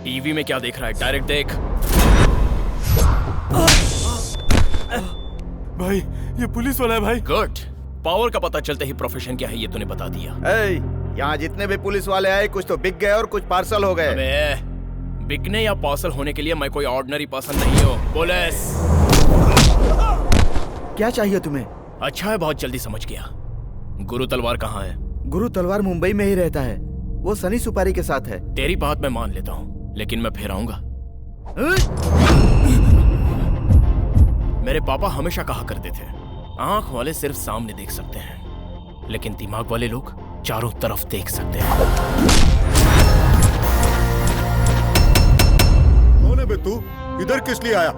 TV में क्या देख रहा है? डायरेक्ट देख। भाई ये पुलिस वाला है भाई। गुड। पावर का पता चलते ही प्रोफेशन क्या है ये तूने बता दिया। यहाँ जितने भी पुलिस वाले आए कुछ तो बिक गए और कुछ पार्सल हो गए। अबे बिकने या पार्सल होने के लिए मैं कोई ऑर्डिनरी पर्सन नहीं हूँ। पुलिस। क्या चाहिए तुम्हें? अच्छा है, बहुत जल्दी समझ गया। गुरु तलवार कहाँ है? गुरु तलवार मुंबई में ही रहता है, वो सनी सुपारी के साथ है। तेरी बात मैं मान लेता हूँ, लेकिन मैं फिर आऊंगा। मेरे पापा हमेशा कहा करते थे, आंख वाले सिर्फ सामने देख सकते हैं, लेकिन दिमाग वाले लोग चारों तरफ देख सकते हैं। कौन है बे तू? इधर किस लिए आया?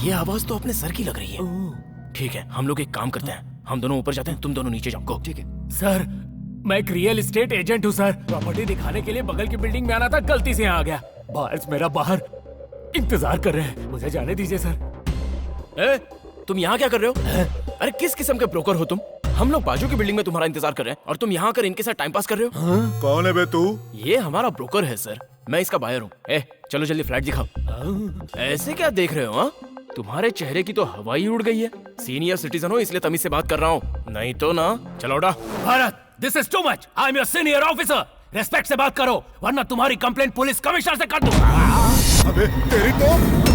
ये आवाज तो अपने सर की लग रही है। ठीक है, हम लोग एक काम करते हैं, हम दोनों ऊपर जाते हैं, तुम दोनों नीचे जाओ। ठीक है सर, मैं एक रियल एस्टेट एजेंट हूँ सर। प्रॉपर्टी दिखाने के लिए बगल की बिल्डिंग में आना था, गलती से यहाँ आ गया। बायर्स मेरा बाहर इंतजार कर रहे हैं, मुझे जाने दीजिए सर। तुम यहाँ क्या कर रहे हो? अरे किस किस्म के ब्रोकर हो तुम? हम लोग बाजू की बिल्डिंग में तुम्हारा इंतजार कर रहे हैं और तुम यहाँ आकर इनके साथ टाइम पास कर रहे हो। कौन है बे तू? ये हमारा ब्रोकर है सर, मैं इसका बायर हूँ। चलो जल्दी फ्लैट दिखाओ। ऐसे क्या देख रहे हो? हाँ, तुम्हारे चेहरे की तो हवा ही उड़ गई है। सीनियर सिटीजन हो इसलिए तमीज से बात कर रहा हूँ, नहीं तो ना। चलो उठा। Bharat, this is too much. I am your senior officer, respect से बात करो वरना तुम्हारी कंप्लेंट पुलिस कमिश्नर से कर दूंगा। अबे तेरी तो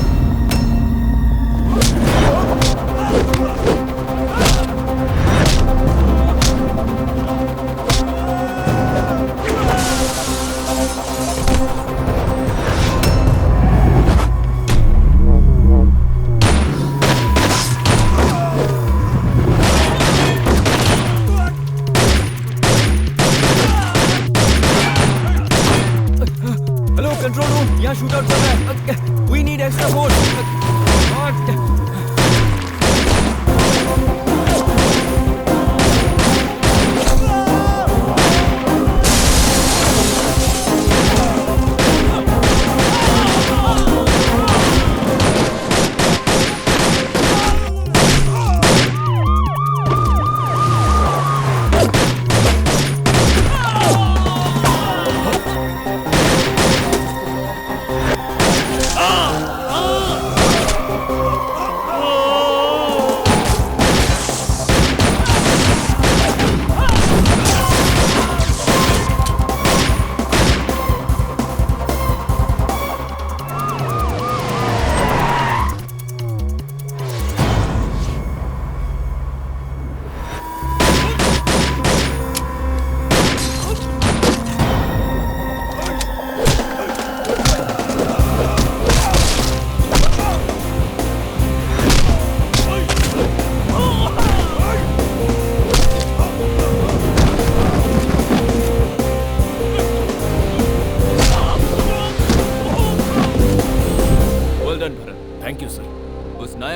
कंट्रोल रूम, यहाँ शूट आउट चल रहा है। We need extra force.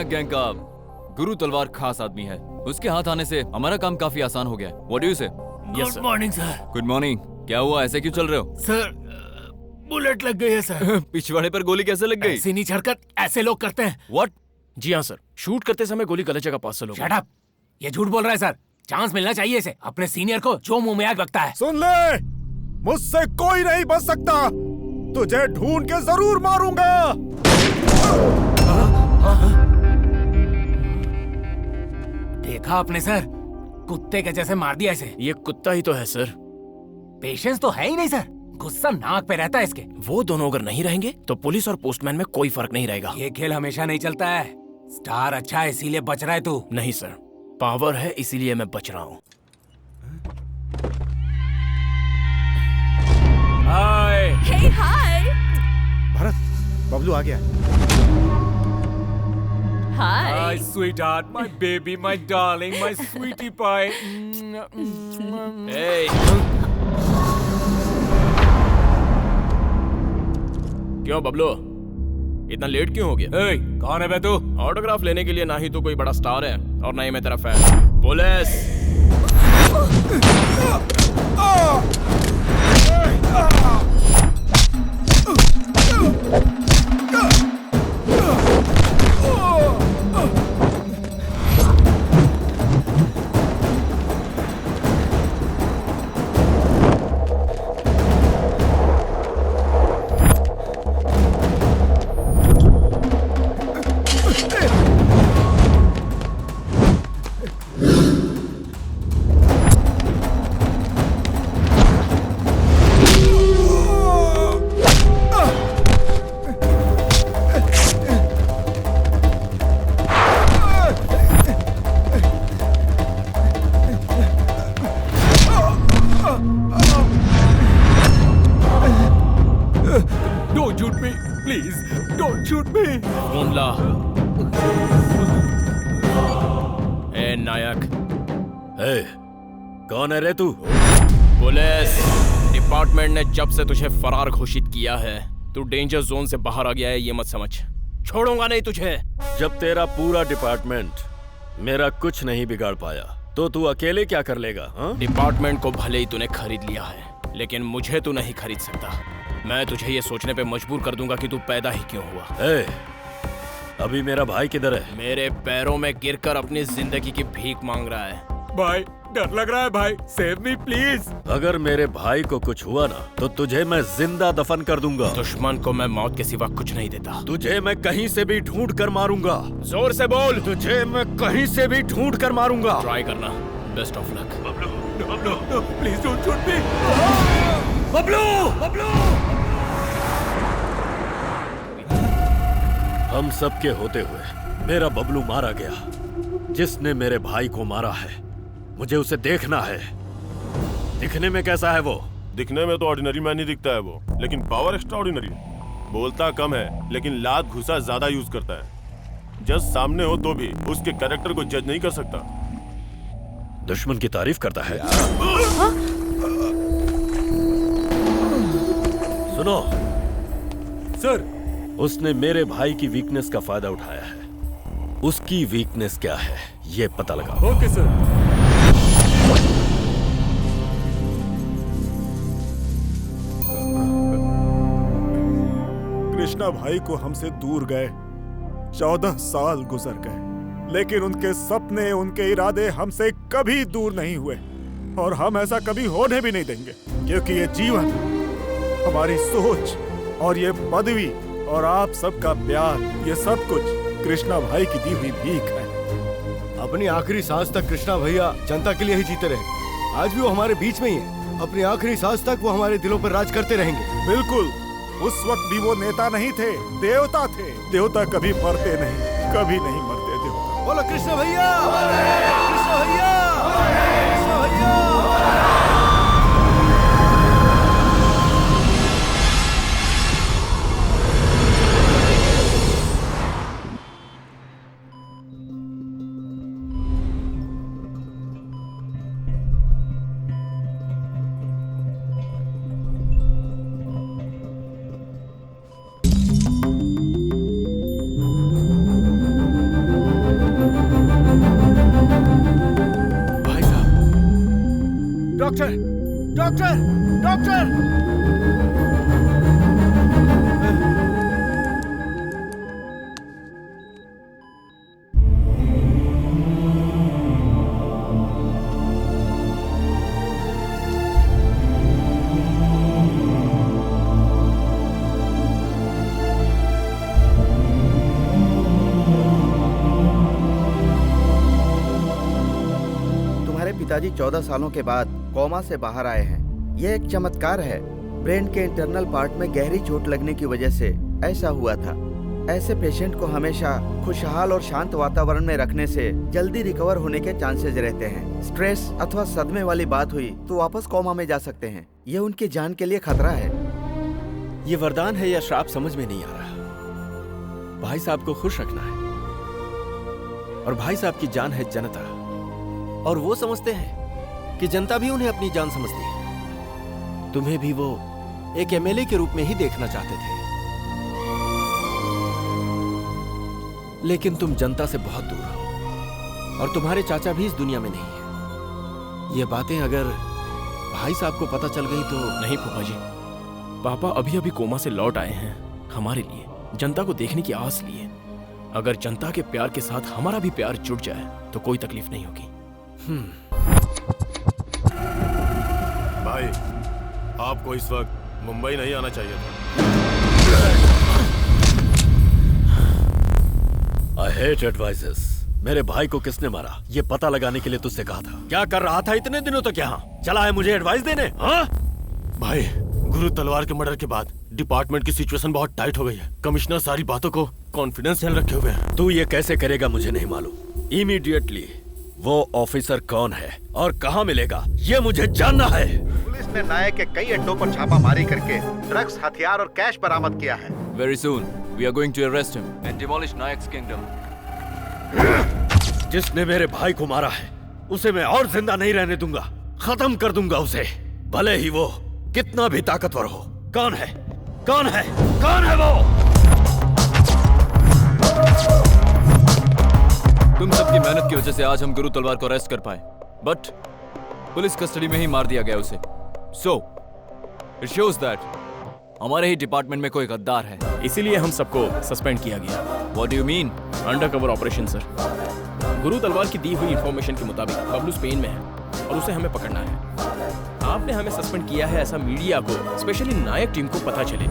Gang का गुरु तलवार खास आदमी है, उसके हाथ आने से हमारा काम काफी आसान हो गया। व्हाट डू यू से? Good morning sir. Good morning. क्या हुआ, ऐसे क्यों चल रहे हो? सर बुलेट लग गई है सर। पिछवाड़े पर गोली कैसे लग गई? ऐसी नहीं हरकत ऐसे लोग करते हैं। व्हाट? जी हाँ सर, शूट करते समय गोली गलत जगह पास हो गई। शट अप, ये झूठ बोल रहा है सर। चांस मिलना चाहिए इसे, अपने सीनियर को जो मुंह में आग लगता है। सुन ले, मुझसे कोई नहीं बच सकता, तुझे ढूंढ के जरूर मारूंगा। देखा आपने सर, कुत्ते के जैसे मार दिया इसे। ये कुत्ता ही तो है सर। पेशेंस तो है ही नहीं सर, गुस्सा नाक पे रहता है इसके। वो दोनों अगर नहीं रहेंगे तो पुलिस और पोस्टमैन में कोई फर्क नहीं रहेगा। ये खेल हमेशा नहीं चलता है। स्टार अच्छा है इसीलिए बच रहा है तू। नहीं सर, पावर है इसीलिए मैं बच रहा हूँ। हाय। हे हाय। भारत, बबलू आ गया। Hi sweetheart, my baby, my darling, my sweetie pie. क्यों बबलू, इतना लेट क्यों हो गया? कौन है बे तू? ऑटोग्राफ लेने के लिए ना ही तू कोई बड़ा स्टार है और ना ही मैं तेरा fan. Police! Please don't shoot me. Phone ला। ए नायक। ए, कौन है रे तू? पुलिस डिपार्टमेंट ने जब से तुझे फरार घोषित किया है, तू डेंजर जोन से बाहर आ गया है, ये मत समझ। छोड़ूंगा नहीं तुझे। जब तेरा पूरा डिपार्टमेंट मेरा कुछ नहीं बिगाड़ पाया तो तू अकेले क्या कर लेगा? हाँ? डिपार्टमेंट को भले ही तूने खरीद लिया है, लेकिन मुझे तू नहीं खरीद सकता। मैं तुझे ये सोचने पे मजबूर कर दूंगा कि तू पैदा ही क्यों हुआ। ए, अभी मेरा भाई किधर है? मेरे पैरों में गिरकर अपनी जिंदगी की भीख मांग रहा है। भाई डर लग रहा है भाई, सेव मी प्लीज। अगर मेरे भाई को कुछ हुआ ना तो तुझे मैं जिंदा दफन कर दूंगा। दुश्मन को मैं मौत के सिवा कुछ नहीं देता। तुझे मैं कहीं से भी ढूंढ कर मारूंगा। जोर से बोल। तुझे मैं कहीं से भी ढूंढ कर मारूंगा। ट्राई करना। Best of luck. No please don't shoot me. Bablu, Bablu. हम सब के होते हुए मेरा बबलू मारा गया। जिसने मेरे भाई को मारा है, मुझे उसे देखना है। दिखने में कैसा है वो? दिखने में तो ऑर्डिनरी मैन ही दिखता है वो, लेकिन पावर एक्स्ट्रा ऑर्डिनरी। बोलता कम है, लेकिन लात घुसा ज्यादा यूज करता है। जज सामने हो तो भी उसके कैरेक्टर को जज नहीं कर सकता। दुश्मन की तारीफ करता है। सुनो सर, उसने मेरे भाई की वीकनेस का फायदा उठाया है। उसकी वीकनेस क्या है ये पता लगाओ। Okay sir. कृष्णा भाई को हमसे दूर गए 14 साल गुजर गए, लेकिन उनके सपने, उनके इरादे हमसे कभी दूर नहीं हुए और हम ऐसा कभी होने भी नहीं देंगे, क्योंकि ये जीवन, हमारी सोच और ये पदवी और आप सबका प्यार, ये सब कुछ कृष्णा भाई की दी हुई भीख है। अपनी आखिरी सांस तक कृष्णा भैया जनता के लिए ही जीते रहे। आज भी वो हमारे बीच में ही है। अपनी आखिरी सांस तक वो हमारे दिलों पर राज करते रहेंगे। बिल्कुल, उस वक्त भी वो नेता नहीं थे, देवता थे। देवता कभी मरते नहीं, कभी नहीं मरते देवता। बोलो कृष्णा भैया, कृष्णा भैया, कृष्णा भैया। Doctor, doctor, doctor. तुम्हारे पिताजी 14 सालों के बाद कोमा से बाहर आए हैं। यह एक चमत्कार है। ब्रेन के इंटरनल पार्ट में गहरी चोट लगने की वजह से ऐसा हुआ था। ऐसे पेशेंट को हमेशा खुशहाल और शांत वातावरण में रखने से जल्दी रिकवर होने के चांसेस रहते हैं। स्ट्रेस अथवा सदमे वाली बात हुई तो वापस कोमा में जा सकते हैं। यह उनकी जान के लिए खतरा है। ये वरदान है या श्राप समझ में नहीं आ रहा। भाई साहब को खुश रखना है और भाई साहब की जान है जनता, और वो समझते हैं कि जनता भी उन्हें अपनी जान समझती है। तुम्हें भी वो एक एमएलए के रूप में ही देखना चाहते थे, लेकिन तुम जनता से बहुत दूर हो और तुम्हारे चाचा भी इस दुनिया में नहीं है। ये बातें अगर भाई साहब को पता चल गई तो। नहीं फूफा जी, पापा अभी अभी कोमा से लौट आए हैं हमारे लिए, जनता को देखने की आस लिए। अगर जनता के प्यार के साथ हमारा भी प्यार जुड़ जाए तो कोई तकलीफ नहीं होगी। भाई, आपको इस वक्त मुंबई नहीं आना चाहिए था। I hate advisors। मेरे भाई को किसने मारा ये पता लगाने के लिए तुझसे कहा था। क्या कर रहा था इतने दिनों तक यहाँ? चला है मुझे एडवाइस देने? हाँ भाई, गुरु तलवार के मर्डर के बाद डिपार्टमेंट की सिचुएशन बहुत टाइट हो गई है। कमिश्नर सारी बातों को कॉन्फिडेंशियल रखे हुए हैं। तू ये कैसे करेगा मुझे नहीं मालूम। इमीडिएटली वो ऑफिसर कौन है और कहाँ मिलेगा ये मुझे जानना है। पुलिस ने नायक के कई अड्डों पर छापामारी करके ड्रग्स, हथियार और कैश बरामद किया है। Very soon, we are going to arrest him and demolish Nayak's kingdom. जिसने मेरे भाई को मारा है उसे मैं और जिंदा नहीं रहने दूंगा। खत्म कर दूंगा उसे, भले ही वो कितना भी ताकतवर हो। कौन है? कौन है? कौन है वो? तुम सबकी मेहनत की वजह से आज हम गुरु तलवार को अरेस्ट कर पाए, बट पुलिस कस्टडी में ही मार दिया गया उसे। So, it shows that हमारे ही डिपार्टमेंट में कोई गद्दार है। इसीलिए हम सबको सस्पेंड किया गया। What do you mean? Undercover operation sir. गुरु तलवार की दी हुई इंफॉर्मेशन के मुताबिक बबलू स्पेन में है और उसे हमें पकड़ना है। आपने हमें सस्पेंड किया है ऐसा मीडिया को, स्पेशली नायक टीम को पता चले।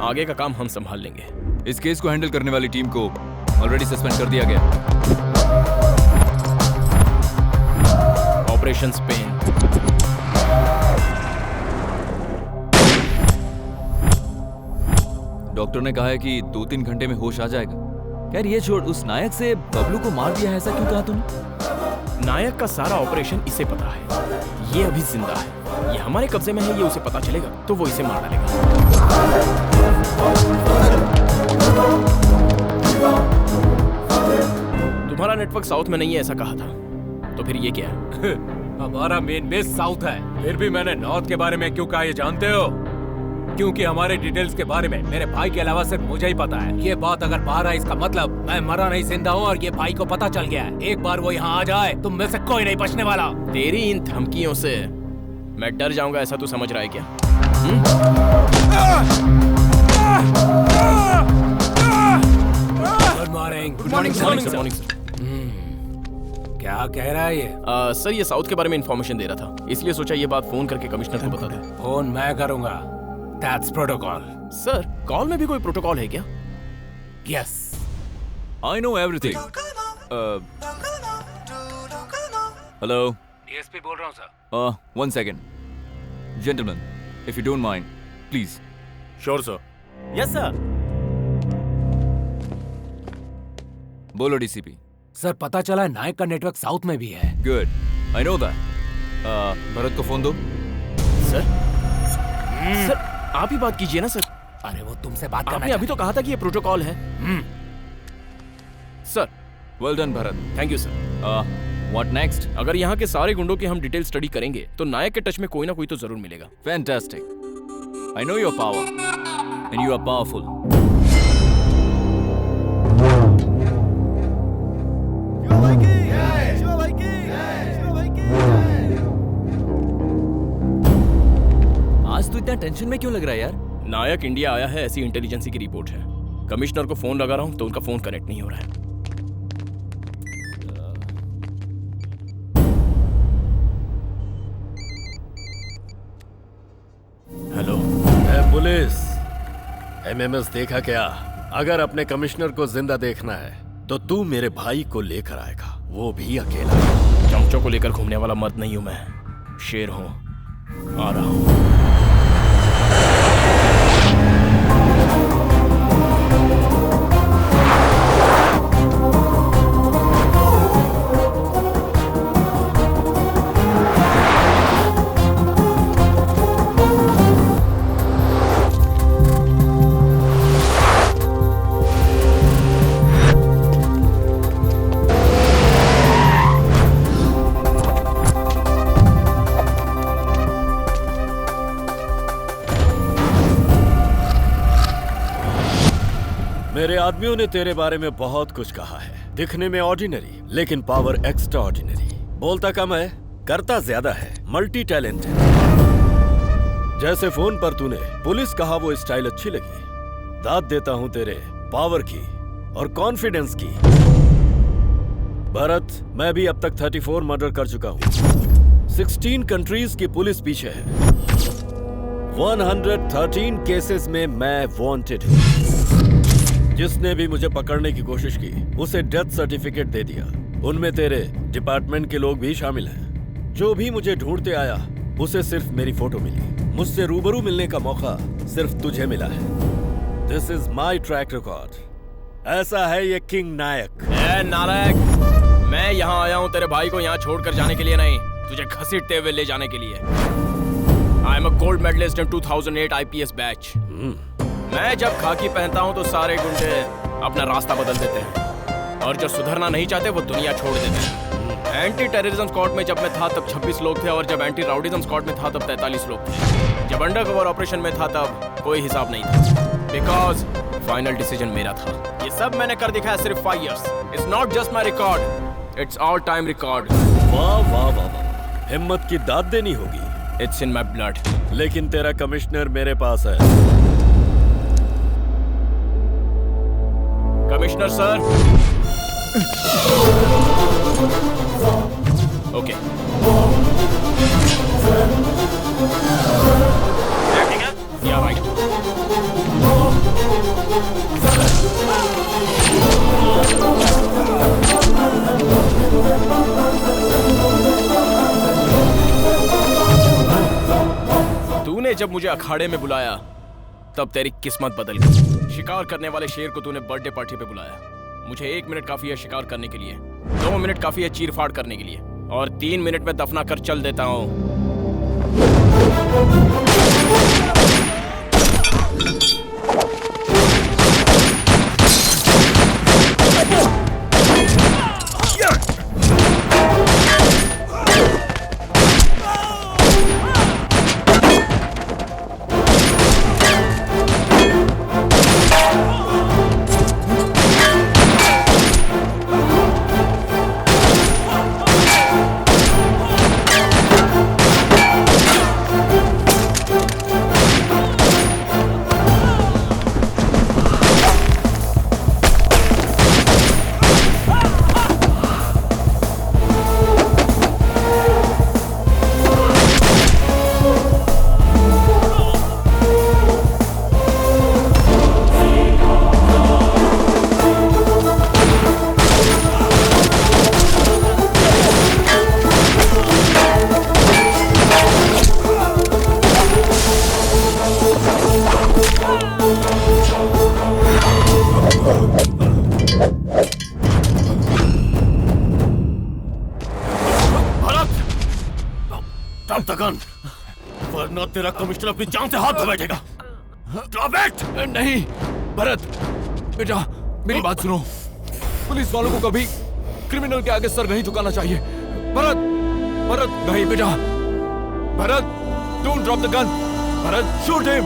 आगे का काम हम संभाल लेंगे। इस केस को हैंडल करने वाली टीम को ऑलरेडी सस्पेंड कर दिया गया। Operation Spain. डॉक्टर ने कहा है कि 2-3 घंटे में होश आ जाएगा। यार ये छोड़, उस नायक से बबलू को मार दिया है, ऐसा क्यों कहा तूने? नायक का सारा ऑपरेशन इसे पता है। ये अभी जिंदा है, ये हमारे कब्जे में है। ये उसे पता चलेगा तो वो इसे मार डालेगा। तुम्हारा नेटवर्क साउथ में नहीं है ऐसा कहा था, तो फिर ये क्या है? हमारा मेन बेस साउथ है, फिर भी मैंने नॉर्थ के बारे में क्यों कहा ये जानते हो? क्योंकि हमारे डिटेल्स के बारे में मेरे भाई के अलावा सिर्फ मुझे ही पता है। ये बात अगर बाहर आई इसका मतलब मैं मरा नहीं जिंदा हूँ और ये भाई को पता चल गया है। एक बार वो यहाँ आ जाए तुम में से कोई नहीं बचने वाला। तेरी इन धमकियों से मैं डर जाऊंगा ऐसा तू समझ रहा है क्या? Good morning sir. क्या कह रहा है ये? सर ये साउथ के बारे में इंफॉर्मेशन दे रहा था, इसलिए सोचा ये बात फोन करके कमिश्नर को बता दे। फोन मैं करूंगा, दैट्स प्रोटोकॉल। सर कॉल में भी कोई प्रोटोकॉल है क्या? Yes, I know everything. Hello. DSP बोल रहा हूँ sir. 1 second. Gentlemen, if you don't mind, please. Sure sir. Yes sir. बोलो डीसीपी। सर पता चला नायक का नेटवर्क साउथ में भी है। Good. I know that. Bharat को फोन दो। सर आप ही बात कीजिए ना सर। अरे वो तुमसे बात करना आपने अभी तो कहा था कि ये प्रोटोकॉल है। Sir Well done, Bharat. Thank you sir. What next? अगर यहाँ के सारे गुंडों की हम डिटेल स्टडी करेंगे तो नायक के टच में कोई ना कोई तो जरूर मिलेगा। Fantastic. I know your power, and you are powerful. आज तो इतना टेंशन में क्यों लग रहा है यार? नायक इंडिया आया है ऐसी इंटेलिजेंसी की रिपोर्ट है। कमिश्नर को फोन लगा रहा हूँ तो उनका फोन कनेक्ट नहीं हो रहा है। हेलो पुलिस, एमएमएस देखा क्या? अगर अपने कमिश्नर को जिंदा देखना है तो तू मेरे भाई को लेकर आएगा, वो भी अकेला। चमचों को लेकर घूमने वाला मर्द नहीं हूं मैं, शेर हूं। आ रहा हूं। मेरे आदमियों ने तेरे बारे में बहुत कुछ कहा है। दिखने में ऑर्डिनरी लेकिन पावर एक्स्ट्रा ऑर्डिनरी। बोलता कम है, करता ज्यादा है, मल्टी टैलेंटेड। जैसे फोन पर तूने पुलिस कहा वो स्टाइल अच्छी लगी। दाद देता हूं तेरे पावर की और कॉन्फिडेंस की। भरत, मैं भी अब तक 34 मर्डर कर चुका हूं। 16 कंट्रीज की पुलिस पीछे है। 113 केसेस में मैं वांटेड हूं। जिसने भी मुझे पकड़ने की कोशिश की उसे डेथ सर्टिफिकेट दे दिया। उनमें तेरे डिपार्टमेंट के लोग भी शामिल हैं। जो भी मुझे ढूंढते आया उसे सिर्फ मेरी फोटो मिली। मुझसे रूबरू मिलने का मौका सिर्फ तुझे मिला है। This is my track record. ऐसा है ये किंग नायक। ए नालायक, मैं यहाँ आया हूँ तेरे भाई को यहाँ छोड़कर जाने के लिए नहीं, तुझे घसीटते हुए ले जाने के लिए। I am a gold medallist in 2008 IPS batch. मैं जब खाकी पहनता हूँ तो सारे गुंडे अपना रास्ता बदल देते हैं और जो सुधरना नहीं चाहते वो दुनिया छोड़ देते हैं। एंटी टेररिज्म स्क्वाड में जब मैं था तब 26 लोग थे और जब एंटी राउडिज्म स्क्वाड में था तब 43 लोग थे। जब अंडरकवर ऑपरेशन में था तब कोई हिसाब नहीं था, बिकॉज फाइनल डिसीजन मेरा था। ये सब मैंने कर दिखाया सिर्फ 5 years। It's not just my record, it's all time record. वाह वाह वाह वाह, हिम्मत की दाद देनी होगी। It's in my blood. लेकिन तेरा कमिश्नर मेरे पास है। Commissioner sir. ओके या राइट। तूने जब मुझे अखाड़े में बुलाया तब तेरी किस्मत बदल गई। शिकार करने वाले शेर को तूने बर्थडे पार्टी पे बुलाया। मुझे 1 मिनट काफी है शिकार करने के लिए, 2 मिनट काफी है चीरफाड़ करने के लिए, और 3 मिनट में दफना कर चल देता हूँ। वरना तेरा कमिश्नर अपनी जान से हाथ धो बैठेगा। Drop it! नहीं भरत बेटा, मेरी बात सुनो। पुलिस वालों को कभी क्रिमिनल के आगे सर नहीं झुकाना चाहिए। भरत भरत नहीं बेटा, Bharat don't drop the gun. Bharat shoot him.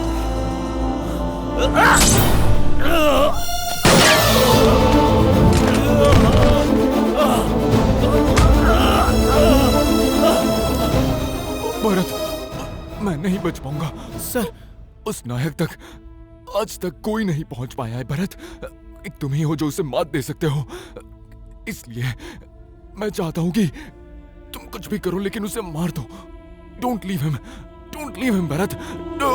Bharat मैं नहीं बच पाऊंगा सर। उस नायक तक आज तक कोई नहीं पहुंच पाया है भरत। एक तुम ही हो जो उसे मात दे सकते हो, इसलिए मैं चाहता हूं कि तुम कुछ भी करो लेकिन उसे मार दो। Don't leave him Bharat. No!